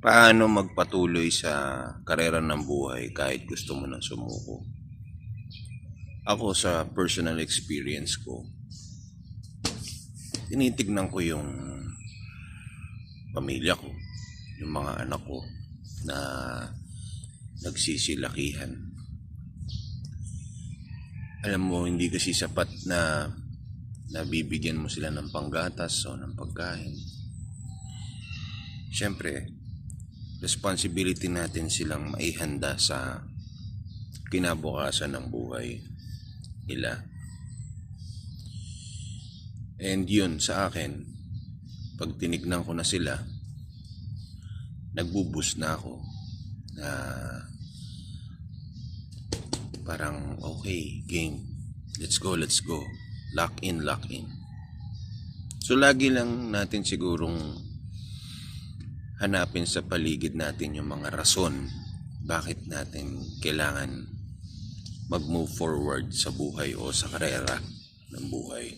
Paano magpatuloy sa karera ng buhay kahit gusto mo nang sumuko? Ako sa personal experience ko, tinitignan ko yung pamilya ko, yung mga anak ko na nagsisilakihan. Alam mo, hindi kasi sapat na nabibigyan mo sila ng panggatas o ng pagkain. Siyempre, responsibility natin silang maihanda sa kinabukasan ng buhay nila. And yun sa akin, pag tinignan ko na sila, nagbubus na ako na parang okay, game, let's go, lock in. So lagi lang natin sigurong hanapin sa paligid natin yung mga rason bakit natin kailangan mag-move forward sa buhay o sa karera ng buhay.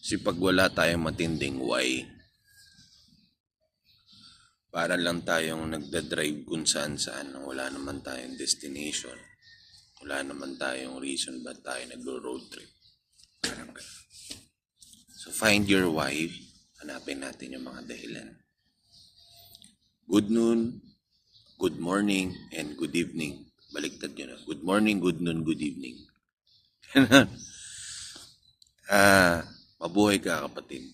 Kasi pag wala tayong matinding why, para lang tayong nagdadrive kung saan, wala naman tayong destination, wala naman tayong reason ba't tayo nagro-road trip. Parang ganun. So find your why, hanapin natin yung mga dahilan. Good noon, good morning, and good evening. Baliktad nyo na. Good morning, good noon, good evening. Mabuhay ka kapatid.